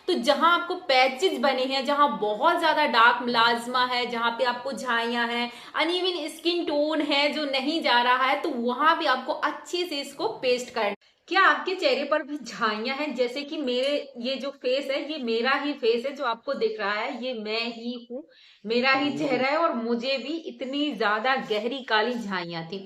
तो जहां आपको पैचेस बने हैं, जहां बहुत ज्यादा डार्क मिलाजमा है, जहां पे आपको झाइयां हैं, अनइवन स्किन टोन है जो नहीं जा रहा है, तो वहां भी आपको अच्छे से इसको पेस्ट करना। क्या आपके चेहरे पर भी झाइयां हैं? जैसे कि मेरे ये जो फेस है, ये मेरा ही फेस है, जो आपको दिख रहा है ये मैं ही हूँ, मेरा ही चेहरा है, और मुझे भी इतनी ज्यादा गहरी काली झाइयां थी।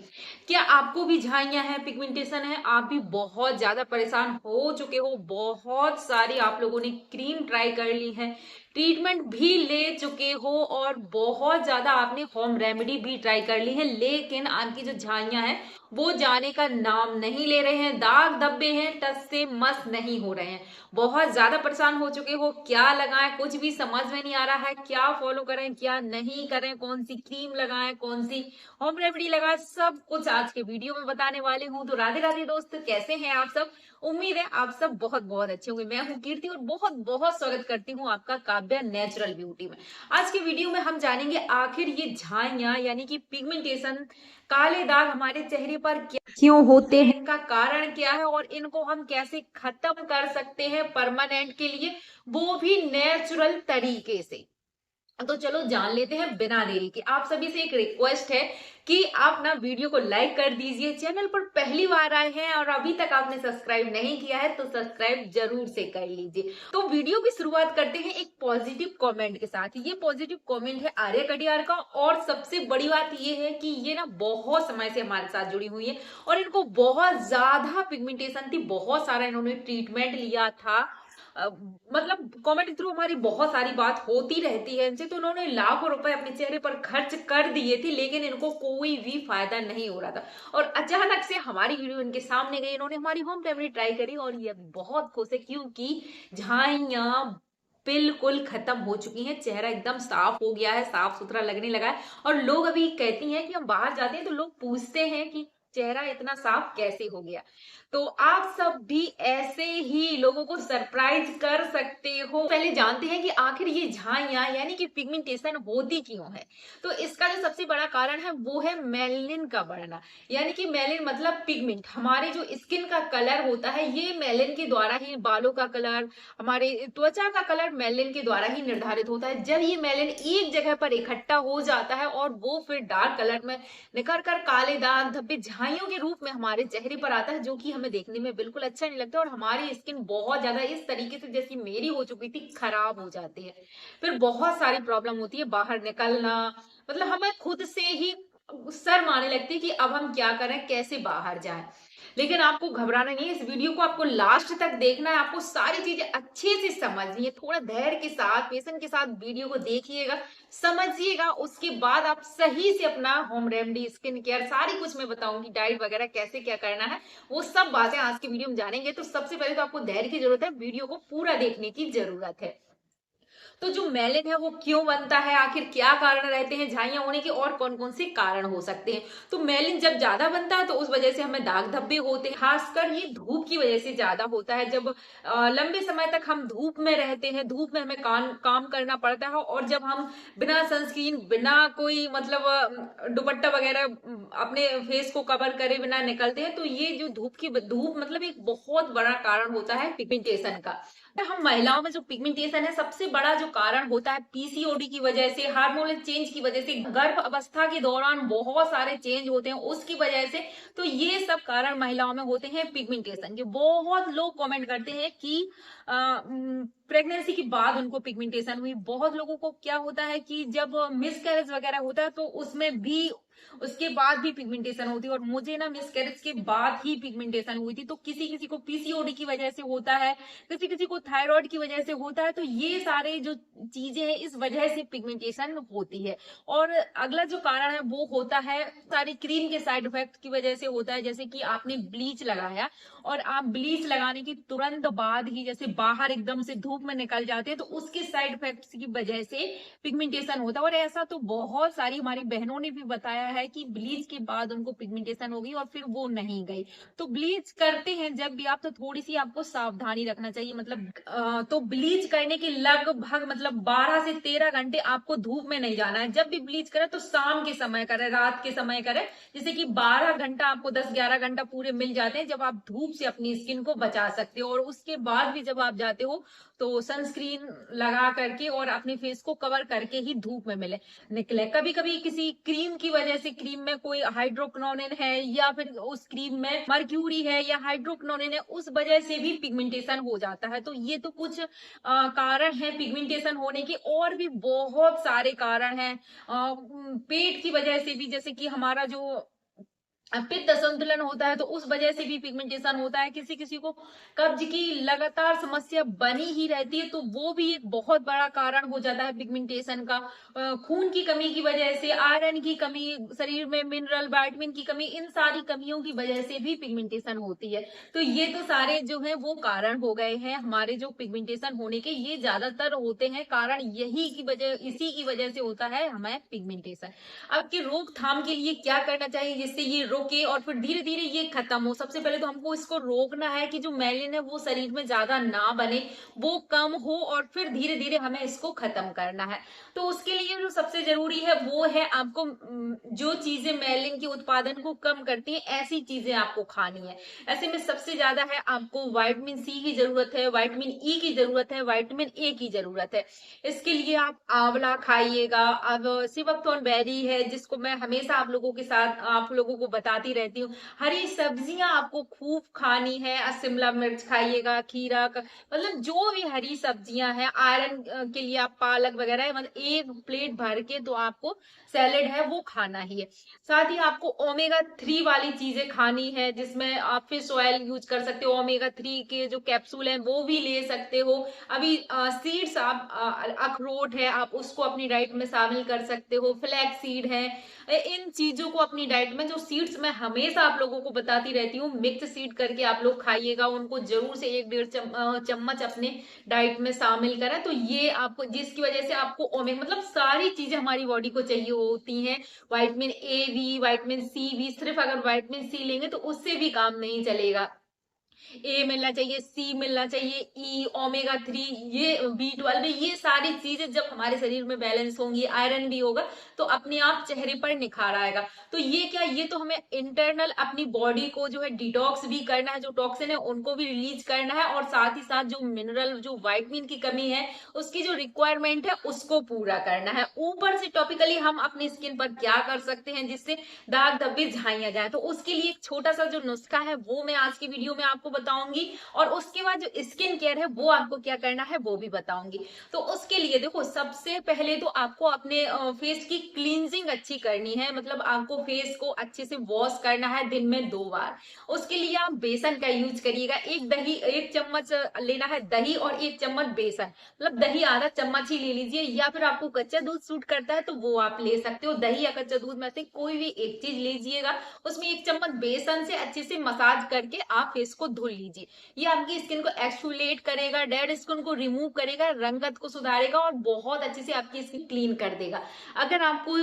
क्या आपको भी झाइयां हैं, पिगमेंटेशन है, आप भी बहुत ज्यादा परेशान हो चुके हो, बहुत सारी आप लोगों ने क्रीम ट्राई कर ली है, ट्रीटमेंट भी ले चुके हो, और बहुत ज्यादा आपने होम रेमेडी भी ट्राई कर ली है, लेकिन आपकी जो झाइयां हैं वो जाने का नाम नहीं ले रहे हैं, दाग धब्बे हैं, टस से मस नहीं हो रहे हैं, बहुत ज्यादा परेशान हो चुके हो, क्या लगाएं कुछ भी समझ में नहीं आ रहा है, क्या फॉलो करें क्या नहीं करें, कौन सी क्रीम लगाएं, कौन सी होम रेमेडी लगाएं, सब कुछ आज के वीडियो में बताने वाले हूँ। तो राधे राधे दोस्त, कैसे हैं आप सब? उम्मीद है आप सब बहुत बहुत अच्छे होंगे। मैं हूँ कीर्ति और बहुत बहुत स्वागत करती हूँ आपका काव्या नेचुरल ब्यूटी में। आज के वीडियो में हम जानेंगे आखिर ये झाइयां यानी कि पिगमेंटेशन, काले दाग हमारे चेहरे पर क्यों होते हैं, इनका कारण क्या है, और इनको हम कैसे खत्म कर सकते हैं परमानेंट के लिए, वो भी नेचुरल तरीके से। तो चलो जान लेते हैं बिना देरी के। आप सभी से एक रिक्वेस्ट है कि आप ना वीडियो को लाइक कर दीजिए, चैनल पर पहली बार आए हैं और अभी तक आपने सब्सक्राइब नहीं किया है तो सब्सक्राइब जरूर से कर लीजिए। तो वीडियो की शुरुआत करते हैं एक पॉजिटिव कमेंट के साथ। ये पॉजिटिव कमेंट है आर्या कटियार का, और सबसे बड़ी बात ये है कि ये ना बहुत समय से हमारे साथ जुड़ी हुई है और इनको बहुत ज्यादा पिगमेंटेशन थी, बहुत सारा इन्होंने ट्रीटमेंट लिया था। मतलब कमेंट के थ्रू हमारी बहुत सारी बात होती रहती है इनसे, तो उन्होंने लाखों रुपए अपने चेहरे पर खर्च कर दिए थे, लेकिन इनको कोई भी फायदा नहीं हो रहा था। और अचानक से हमारी वीडियो इनके सामने गई, इन्होंने हमारी होम रेमेडी ट्राई करी और ये बहुत खुश है, क्योंकि झाइयां बिल्कुल खत्म हो चुकी हैं, चेहरा एकदम साफ हो गया है, साफ सुथरा लगने लगा है। और लोग अभी कहती हैं कि हम बाहर जाते हैं तो लोग पूछते हैं कि चेहरा इतना साफ कैसे हो गया। तो आप सब भी ऐसे ही लोगों को सरप्राइज कर सकते हो। पहले जानते हैं कि आखिर ये झाइयां यानी कि पिगमेंटेशन होती क्यों है। तो इसका जो सबसे बड़ा कारण है वो है मेलानिन का बढ़ना। यानी कि मेलानिन मतलब पिगमेंट, हमारे जो स्किन का कलर होता है ये मेलानिन के द्वारा ही, बालों का कलर, हमारे त्वचा का कलर मेलानिन के द्वारा ही निर्धारित होता है। जब ये मेलानिन एक जगह पर इकट्ठा हो जाता है और वो फिर डार्क कलर में निखर कर काले दाग धब्बे झाइयों के रूप में हमारे चेहरे पर आता है, जो कि हमें देखने में बिल्कुल अच्छा नहीं लगता, और हमारी स्किन बहुत ज्यादा इस तरीके से, जैसी मेरी हो चुकी थी, खराब हो जाती है। फिर बहुत सारी प्रॉब्लम होती है, बाहर निकलना, मतलब हमें खुद से ही शर्म आने लगती है कि अब हम क्या करें, कैसे बाहर जाएं। लेकिन आपको घबराना नहीं है, इस वीडियो को आपको लास्ट तक देखना है, आपको सारी चीजें अच्छे से समझनी है, थोड़ा धैर्य के साथ, पेशेंस के साथ वीडियो को देखिएगा, समझिएगा, उसके बाद आप सही से अपना होम रेमेडी, स्किन केयर, सारी कुछ मैं बताऊंगी, डाइट वगैरह कैसे क्या करना है, वो सब बातें आज के वीडियो में जानेंगे। तो सबसे पहले तो आपको धैर्य की जरूरत है, वीडियो को पूरा देखने की जरूरत है। तो जो मेलिन है वो क्यों बनता है, आखिर क्या कारण रहते हैं झाइयां होने के, और कौन कौन से कारण हो सकते हैं। तो मेलिन जब ज्यादा बनता है तो उस वजह से हमें दाग धब्बे होते हैं, खासकर ये धूप की वजह से ज्यादा होता है। जब लंबे समय तक हम धूप में रहते हैं, धूप में हमें काम करना पड़ता है, और जब हम बिना सनस्क्रीन, बिना कोई मतलब दुपट्टा वगैरह अपने फेस को कवर करे बिना निकलते हैं, तो ये जो धूप मतलब एक बहुत बड़ा कारण होता है पिगमेंटेशन का। हम महिलाओं में जो पिगमेंटेशन है, सबसे बड़ा जो कारण होता है पीसीओडी की वजह से, हार्मोनल चेंज की वजह से, गर्भ अवस्था के दौरान बहुत सारे चेंज होते हैं उसकी वजह से। तो ये सब कारण महिलाओं में होते हैं पिगमेंटेशन के। बहुत लोग कमेंट करते हैं कि प्रेगनेंसी के बाद उनको पिगमेंटेशन हुई। बहुत लोगों को क्या होता है कि जब मिसकैरेज वगैरह होता है तो उसमें भी, उसके बाद भी पिगमेंटेशन होती है, और मुझे ना मिसकैरेज के बाद ही पिगमेंटेशन हुई थी। तो किसी किसी को पीसीओडी की वजह से होता है, किसी किसी को थायराइड की वजह से होता है, तो ये सारे जो चीजें हैं इस वजह से पिगमेंटेशन होती है। और अगला जो कारण है वो होता है सारी क्रीम के साइड इफेक्ट की वजह से होता है। जैसे कि आपने ब्लीच लगाया और आप ब्लीच लगाने के तुरंत बाद ही जैसे बाहर एकदम से धूप में निकल जाते हैं, तो उसके साइड इफेक्ट्स की वजह से पिगमेंटेशन होता है। और ऐसा तो बहुत सारी हमारी बहनों ने भी बताया है कि ब्लीच के बाद उनको पिगमेंटेशन हो गई और फिर वो नहीं गई। तो ब्लीच करते हैं जब भी आप, तो थोड़ी सी आपको सावधानी रखना चाहिए। मतलब तो ब्लीच करने के लगभग मतलब 12 से 13 घंटे आपको धूप में नहीं जाना है। जब भी ब्लीच करें तो शाम के समय करें, रात के समय करें, जैसे कि 12 घंटा आपको, 10-11 घंटा पूरे मिल जाते हैं जब आप धूप से अपनी स्किन को बचा सकते हो। और उसके बाद भी जब आप जाते हो तो सनस्क्रीन लगा करके और अपने फेस को कवर करके ही धूप में मिले निकले। कभी कभी किसी क्रीम की वजह से, क्रीम में कोई हाइड्रोक्विनोन है या फिर उस क्रीम में मर्क्यूरी है या हाइड्रोक्विनोन है, उस वजह से भी पिगमेंटेशन हो जाता है। तो ये तो कुछ कारण है पिगमेंटेशन होने के, और भी बहुत सारे कारण हैं। पेट की वजह से भी, जैसे कि हमारा जो पित्त असंतुलन होता है तो उस वजह से भी पिगमेंटेशन होता है। किसी किसी को कब्ज की लगातार समस्या बनी ही रहती है तो वो भी एक बहुत बड़ा कारण हो जाता है पिगमेंटेशन का। खून की कमी की वजह से, आयरन की कमी, शरीर में मिनरल विटामिन की कमी, इन सारी कमियों की वजह से भी पिगमेंटेशन होती है। तो ये तो सारे जो है वो कारण हो गए हैं हमारे जो पिगमेंटेशन होने के। ये ज्यादातर होते हैं कारण, यही की वजह, इसी की वजह से होता है हमें पिगमेंटेशन। अब की रोकथाम के लिए क्या करना चाहिए जिससे ये रोके और फिर धीरे धीरे ये खत्म हो? सबसे पहले तो हमको इसको रोकना है कि जो मेलानिन है वो शरीर में ज्यादा ना बने, वो कम हो, और फिर धीरे धीरे हमें इसको खत्म करना है। तो उसके लिए जो सबसे जरूरी है वो है आपको जो चीजें मेलानिन के उत्पादन को कम करती हैं ऐसी चीजें आपको खानी है। ऐसे में सबसे ज्यादा है आपको विटामिन सी की जरूरत है, विटामिन ई की जरूरत है, विटामिन ए की जरूरत है। इसके लिए आप आंवला खाइएगा। अब सिवकथॉर्न बेरी है जिसको मैं हमेशा आप लोगों के साथ, आप लोगों को बताती रहती हूँ। हरी सब्जियां आपको खूब खानी है। शिमला मिर्च खाइएगा, खीरा का, मतलब जो भी हरी सब्जियां हैं। आयरन के लिए आप पालक वगैरह, मतलब एक प्लेट भर के तो आपको सैलेड है वो खाना ही है। साथ ही आपको ओमेगा 3 वाली चीजें खानी है, जिसमें आप फिश ऑयल यूज कर सकते हो। ओमेगा 3 के जो कैप्सूल हैं वो भी ले सकते हो। अभी सीड्स, आप अखरोट है, आप उसको अपनी डाइट में शामिल कर सकते हो। फ्लैक्स सीड है, इन चीजों को अपनी डाइट में, जो सीड्स मैं हमेशा आप लोगों को बताती रहती हूँ, मिक्स सीड करके आप लोग खाइएगा। उनको जरूर से 1-1.5 चम्मच अपने डाइट में शामिल करें। तो ये आपको, जिसकी वजह से आपको ओमेगा, मतलब सारी चीजें हमारी बॉडी को चाहिए होती हैं। विटामिन ए भी, विटामिन सी भी। सिर्फ अगर विटामिन सी लेंगे तो उससे भी काम नहीं चलेगा। ए मिलना चाहिए, सी मिलना चाहिए, ई, ओमेगा 3, ये B12, ये सारी चीजें जब हमारे शरीर में बैलेंस होंगी, आयरन भी होगा, तो अपने आप चेहरे पर निखार आएगा। तो ये क्या, ये तो हमें इंटरनल अपनी बॉडी को जो है डिटॉक्स भी करना है, जो टॉक्सिन है उनको भी रिलीज करना है, और साथ ही साथ जो मिनरल, जो विटामिन की कमी है उसकी जो रिक्वायरमेंट है उसको पूरा करना है। ऊपर से टॉपिकली हम अपनी स्किन पर क्या कर सकते हैं जिससे दाग धब्बे झाइया जाए, तो उसके लिए एक छोटा सा जो नुस्खा है वो मैं आज की वीडियो में आपको बताऊंगी, और उसके बाद जो स्किन केयर है वो आपको क्या करना है वो भी बताऊंगी। तो उसके लिए देखो, सबसे पहले तो आपको अपने फेस की क्लींजिंग अच्छी करनी है, मतलब आपको फेस को अच्छे से वॉश करना है दिन में 2 बार। उसके लिए आप बेसन का यूज करिएगा। एक चम्मच लेना है दही और 1 चम्मच बेसन, मतलब दही आधा चम्मच ही ले लीजिए, या फिर आपको कच्चा दूध सूट करता है तो वो आप ले सकते हो। दही या कच्चा दूध में से कोई भी एक चीज लीजिएगा, उसमें 1 चम्मच बेसन से अच्छे से मसाज करके आप फेस को धुल लीजिए। ये आपकी स्किन को एक्सफोलिएट करेगा, डेड स्किन को रिमूव करेगा, रंगत को सुधारेगा और बहुत अच्छे से आपकी स्किन क्लीन कर देगा। अगर आपको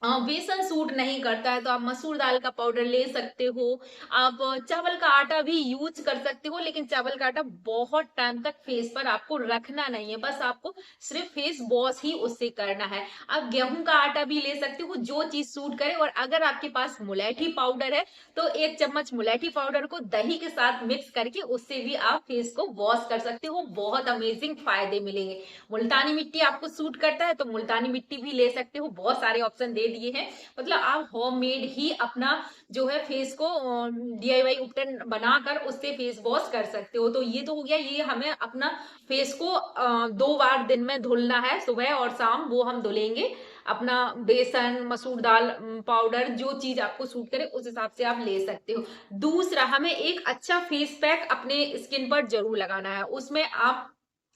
बेसन सूट नहीं करता है तो आप मसूर दाल का पाउडर ले सकते हो। आप चावल का आटा भी यूज कर सकते हो, लेकिन चावल का आटा बहुत टाइम तक फेस पर आपको रखना नहीं है, बस आपको सिर्फ फेस वॉश ही उससे करना है। आप गेहूं का आटा भी ले सकते हो, जो चीज सूट करे। और अगर आपके पास मुलेठी पाउडर है तो 1 चम्मच मुलेठी पाउडर को दही के साथ मिक्स करके उससे भी आप फेस को वॉश कर सकते हो। बहुत अमेजिंग फायदे मिलेंगे। मुल्तानी मिट्टी आपको सूट करता है तो मुल्तानी मिट्टी भी ले सकते हो, बहुत सारे ऑप्शन दे दिए हैं। मतलब आप होममेड ही अपना जो है फेस को DIY उपटन बनाकर उससे फेस वॉश कर सकते हो। तो ये तो हो गया, ये हमें अपना फेस को 2 बार दिन में धुलना है, सुबह और शाम, वो हम धुलेंगे। अपना बेसन, मसूर दाल पाउडर, जो चीज आपको सूट करे उस हिसाब से आप ले सकते हो। दूसरा, हमें एक अच्छा फेस पैक अपने स्किन पर जरूर लगाना है। उसमें आप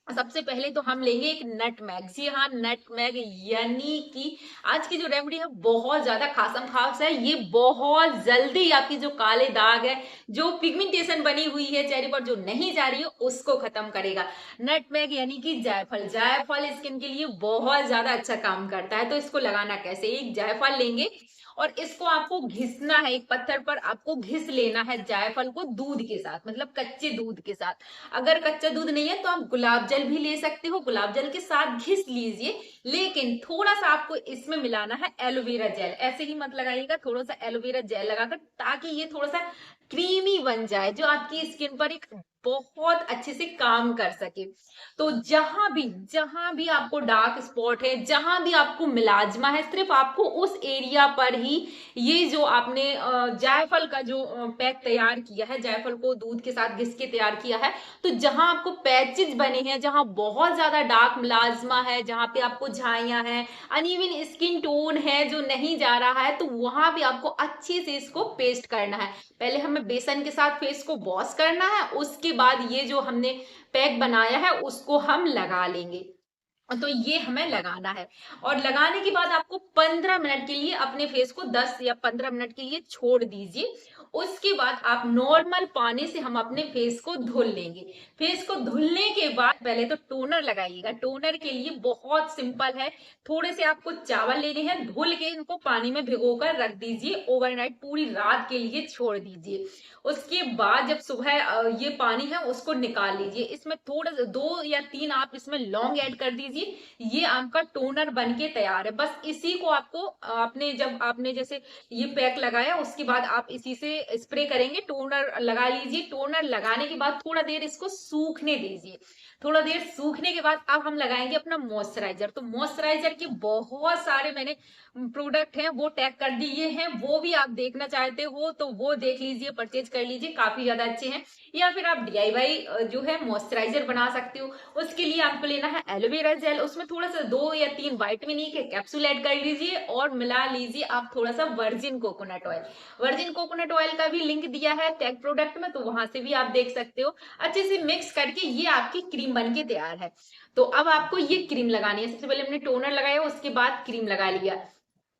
सबसे पहले तो हम लेंगे एक नटमैग। जी हाँ, नटमैग, यानी कि आज की जो रेमेडी है बहुत ज्यादा खासम खास है। ये बहुत जल्दी आपकी जो काले दाग है, जो पिगमेंटेशन बनी हुई है चेहरे पर जो नहीं जा रही है, उसको खत्म करेगा। नटमैग यानी कि जायफल। जायफल स्किन के लिए बहुत ज्यादा अच्छा काम करता है। तो इसको लगाना कैसे, एक जायफल लेंगे और इसको आपको घिसना है, एक पत्थर पर आपको घिस लेना है जायफल को दूध के साथ, मतलब कच्चे दूध के साथ। अगर कच्चा दूध नहीं है तो आप गुलाब जल भी ले सकते हो, गुलाब जल के साथ घिस लीजिए। लेकिन थोड़ा सा आपको इसमें मिलाना है एलोवेरा जेल। ऐसे ही मत लगाइएगा, थोड़ा सा एलोवेरा जेल लगाकर, ताकि ये थोड़ा सा क्रीमी बन जाए, जो आपकी स्किन पर एक बहुत अच्छे से काम कर सके। तो जहां भी आपको डार्क स्पॉट है, जहां भी आपको मिलाजमा है, सिर्फ आपको उस एरिया पर ही ये जो आपने जायफल का जो पैक तैयार किया है, जायफल को दूध के साथ घिस के तैयार किया है, तो जहां आपको पैचेस बने हैं, जहां बहुत ज्यादा डार्क मिलाजमा है, जहां पे आपको झाइयां हैं, अनइवन स्किन टोन है जो नहीं जा रहा है, तो वहां भी आपको अच्छे से इसको पेस्ट करना है। पहले हमें बेसन के साथ फेस को वॉश करना है, उसके बाद ये जो हमने पैक बनाया है उसको हम लगा लेंगे। तो ये हमें लगाना है, और लगाने के बाद आपको 15 मिनट के लिए अपने फेस को 10 या 15 मिनट के लिए छोड़ दीजिए। उसके बाद आप नॉर्मल पानी से हम अपने फेस को धुल लेंगे। फेस को धुलने के बाद पहले तो टोनर लगाइएगा। टोनर के लिए बहुत सिंपल है, थोड़े से आपको चावल लेने हैं, धुल के इनको पानी में भिगोकर रख दीजिए, ओवरनाइट पूरी रात के लिए छोड़ दीजिए। उसके बाद जब सुबह ये पानी है उसको निकाल लीजिए, इसमें थोड़ा 2 या 3 आप इसमें लौंग ऐड कर दीजिए। ये आपका टोनर बनके तैयार है। बस इसी को आपको आपने जब आपने जैसे ये पैक लगाया उसके बाद आप इसी से स्प्रे करेंगे, टोनर लगा लीजिए। टोनर लगाने के बाद थोड़ा देर इसको सूखने दीजिए। थोड़ा देर सूखने के बाद अब हम लगाएंगे अपना मॉइस्चराइजर। तो मॉइस्चराइजर के बहुत सारे मैंने प्रोडक्ट हैं वो टैग कर दिए हैं, वो भी आप देखना चाहते हो तो वो देख लीजिए, परचेज कर लीजिए, काफी ज्यादा अच्छे हैं। या फिर आप डीआईवाई जो है मॉइस्चराइजर बना सकते हो। उसके लिए आपको लेना है एलोवेरा जेल, उसमें थोड़ा सा 2 या 3 विटामिन ई के कैप्सूल ऐड कर लीजिए, और मिला लीजिए आप थोड़ा सा virgin coconut oil. Virgin coconut oil का भी लिंक दिया है टैग प्रोडक्ट में, तो वहां से भी आप देख सकते हो। अच्छे से मिक्स करके ये आपकी क्रीम बन के तैयार है। तो अब आपको ये क्रीम लगानी है। सबसे पहले हमने टोनर लगाया, उसके बाद क्रीम लगा लिया।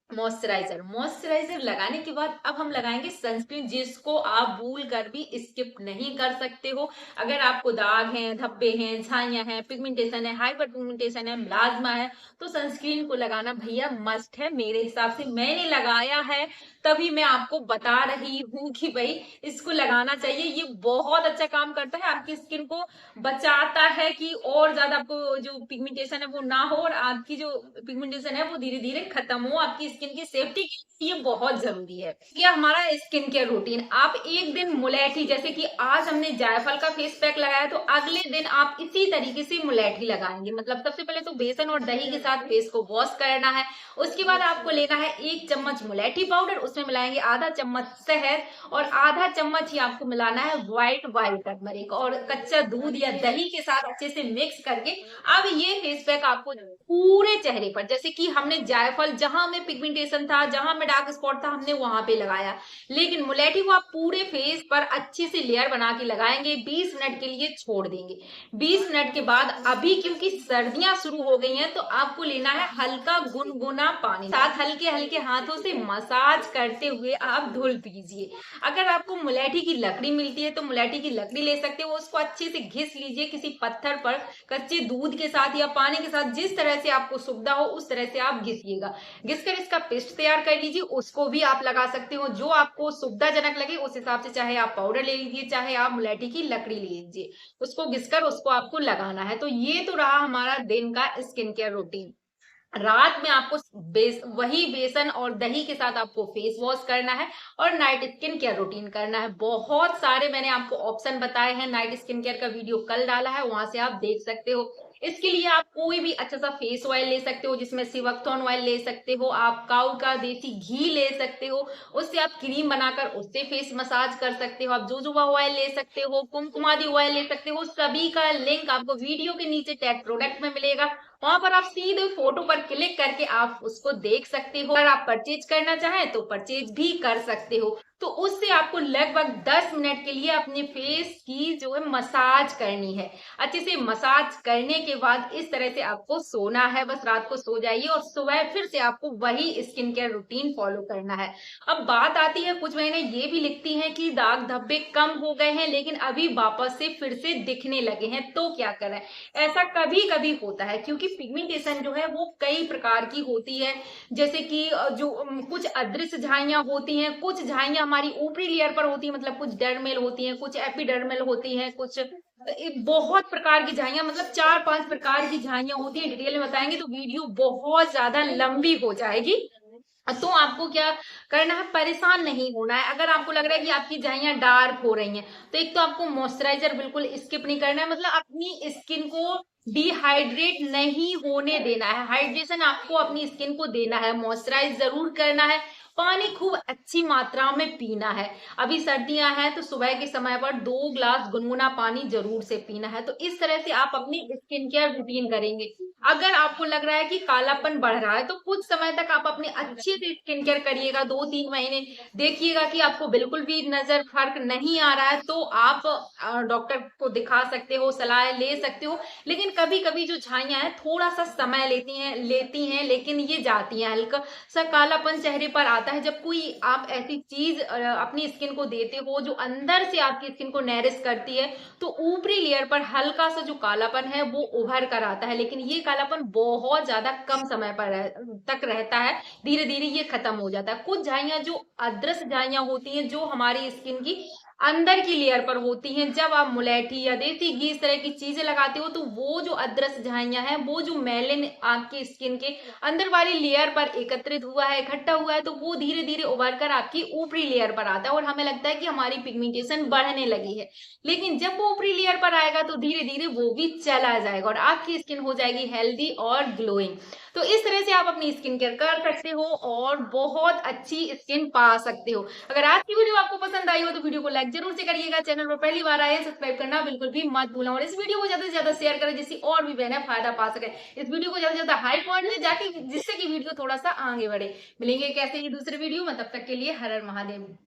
मॉइस्चराइजर लगाने के बाद अब हम लगाएंगे सनस्क्रीन, जिसको आप भूल कर भी स्किप नहीं कर सकते हो। अगर आपको दाग हैं, धब्बे हैं, झाइयां हैं, पिगमेंटेशन है, हाइपर पिगमेंटेशन है, मिलाजमा है, तो सनस्क्रीन को लगाना भैया मस्ट है। मेरे हिसाब से मैंने लगाया है, तभी मैं आपको बता रही हूँ कि भाई इसको लगाना चाहिए। ये बहुत अच्छा काम करता है, आपकी स्किन को बचाता है कि और ज्यादा आपको जो पिगमेंटेशन है वो ना हो, और आपकी जो पिगमेंटेशन है वो धीरे धीरे खत्म हो। आपकी स्किन की सेफ्टी के लिए ये बहुत जरूरी है। क्या हमारा स्किन केयर रूटीन, आप एक दिन मुलेठी, जैसे कि आज हमने जायफल का फेस पैक लगाया, तो अगले दिन आप इसी तरीके से मुलेठी लगाएंगे। मतलब सबसे पहले तो बेसन और दही के साथ फेस को वॉश करना है। उसके बाद आपको लेना है 1 चम्मच मुलेठी पाउडर, उसमें मिलाएंगे आधा चम्मच शहद, और आधा चम्मच ही आपको मिलाना है व्हाइट टर्मरिक, और कच्चा दूध या दही के साथ अच्छे से मिक्स करके अब ये फेस पैक आपको पूरे चेहरे पर, जैसे कि हमने जायफल जहां में पिगमेंटेशन था, जहां में डार्क स्पॉट था, हमने वहां पे लगाया, लेकिन मुलेठी को आप पूरे फेस पर अच्छे से लेयर बना के लगाएंगे। 20 मिनट के लिए छोड़ देंगे। 20 मिनट के बाद अभी क्योंकि सर्दियां शुरू हो गई हैं, तो आपको लेना है हल्का गुनगुना पानी, साथ हल्के हल्के हाथों से मसाज करते हुए आप धुल दीजिए। अगर आपको मुलेठी की लकड़ी मिलती है तो मुलेठी की लकड़ी ले सकते हो, उसको अच्छे से घिस लीजिए किसी पत्थर पर, कच्चे दूध के साथ या पानी के साथ, जिस तरह से आपको सुविधा हो उस तरह से आप घिसिएगा। घिसकर इसका पेस्ट तैयार कर लीजिए, उसको भी आप लगा सकते हो जो आपको सुविधाजनक लगे उस हिसाब से, चाहे आप पाउडर ले लीजिए, चाहे आप मुलेठी की लकड़ी ले लीजिए, उसको घिसकर उसको आपको लगाना है। तो ये तो रहा हमारा दिन का स्किन केयर रूटीन। रात में आपको वही बेसन और दही के साथ आपको फेस वॉश करना है, और नाइट स्किन केयर रूटीन करना है। बहुत सारे मैंने आपको ऑप्शन बताए हैं, नाइट स्किन केयर का वीडियो कल डाला है, वहां से आप देख सकते हो। इसके लिए आप कोई भी अच्छा सा फेस ऑयल ले सकते हो, जिसमें सिवक्थोन ऑयल ले सकते हो, आप काऊ का देसी घी ले सकते हो, उससे आप क्रीम बनाकर उससे फेस मसाज कर सकते हो। आप जोजोबा ऑयल ले सकते हो, कुमकुमादी ऑयल ले सकते हो, सभी का लिंक आपको वीडियो के नीचे टैग प्रोडक्ट में मिलेगा। वहां पर आप सीधे फोटो पर क्लिक करके आप उसको देख सकते हो। अगर आप परचेज करना चाहें तो परचेज भी कर सकते हो। तो उससे आपको लगभग 10 मिनट के लिए अपने फेस की जो है मसाज करनी है। अच्छे से मसाज करने के बाद इस तरह से आपको सोना है, बस रात को सो जाइए, और सुबह फिर से आपको वही स्किन केयर रूटीन फॉलो करना है। अब बात आती है, कुछ महीने ये भी लिखती हैं कि दाग धब्बे कम हो गए हैं लेकिन अभी वापस से फिर से दिखने लगे हैं, तो क्या करें। ऐसा कभी कभी होता है, क्योंकि पिगमेंटेशन जो है वो कई प्रकार की होती है। जैसे कि जो कुछ अदृश्य झाइयां होती हैं, कुछ झाइयां हमारी ऊपरी लेयर पर होती है, मतलब कुछ डर्मेल होती हैं, कुछ एपिडर्मल होती हैं, कुछ बहुत प्रकार की झाइयां, मतलब 4-5 प्रकार की झाइयां होती है। डिटेल में बताएंगे तो वीडियो बहुत ज्यादा लंबी हो जाएगी। तो आपको क्या करना है, परेशान नहीं होना है। अगर आपको लग रहा है कि आपकी झाइयां डार्क हो रही हैं, तो एक तो आपको मॉइस्चराइजर बिल्कुल स्किप नहीं करना है, मतलब अपनी स्किन को डिहाइड्रेट नहीं होने देना है। हाइड्रेशन आपको अपनी स्किन को देना है, मॉइस्चराइज जरूर करना है, पानी खूब अच्छी मात्रा में पीना है। अभी सर्दियां हैं तो सुबह के समय पर 2 ग्लास गुनगुना पानी जरूर से पीना है। तो इस तरह से आप अपनी स्किन केयर रूटीन करेंगे। अगर आपको लग रहा है कि कालापन बढ़ रहा है, तो कुछ समय तक आप अपने अच्छे से स्किन केयर करिएगा, 2-3 महीने देखिएगा कि आपको बिल्कुल भी नजर फर्क नहीं आ रहा है, तो आप डॉक्टर को दिखा सकते हो, सलाह ले सकते हो। लेकिन कभी कभी जो झाइयां हैं थोड़ा सा समय लेती हैं, लेकिन ये जाती हैं। हल्का सा कालापन चेहरे पर आता है जब कोई आप ऐसी चीज अपनी स्किन को देते हो जो अंदर से आपकी स्किन को नैरिश करती है, तो ऊपरी लेयर पर हल्का सा जो कालापन है वो उभर कर आता है। लेकिन ये कालापन बहुत ज्यादा कम समय पर तक रहता है, धीरे धीरे ये खत्म हो जाता है। कुछ झाइयां जो अदृश्य झाइयां होती हैं, जो हमारी स्किन की अंदर की लेयर पर होती हैं, जब आप मुलेठी या देसी घी इस तरह की चीजें लगाते हो, तो वो जो अदृश्य झाइयां हैं, वो जो मेलिन आपकी स्किन के अंदर वाली लेयर पर एकत्रित हुआ है, इकट्ठा हुआ है, तो वो धीरे धीरे उभर कर आपकी ऊपरी लेयर पर आता है और हमें लगता है कि हमारी पिगमेंटेशन बढ़ने लगी है। लेकिन जब वो ऊपरी लेयर पर आएगा तो धीरे धीरे वो भी चला जाएगा और आपकी स्किन हो जाएगी हेल्दी और ग्लोइंग। तो इस तरह से आप अपनी स्किन केयर कर सकते हो और बहुत अच्छी स्किन पा सकते हो। अगर आज की वीडियो आपको पसंद आई हो तो वीडियो को लाइक जरूर से करिएगा। चैनल पर पहली बार आए सब्सक्राइब करना बिल्कुल भी मत भूलना और इस वीडियो को ज्यादा से ज्यादा शेयर करें, जिससे और भी बहनें फायदा पा सके। इस वीडियो को ज्यादा से ज्यादा हाई पॉइंट में जाके, जिससे कि वीडियो थोड़ा सा आगे बढ़े। मिलेंगे कैसे ही दूसरे वीडियो में, तब तक के लिए हर हर महादेव।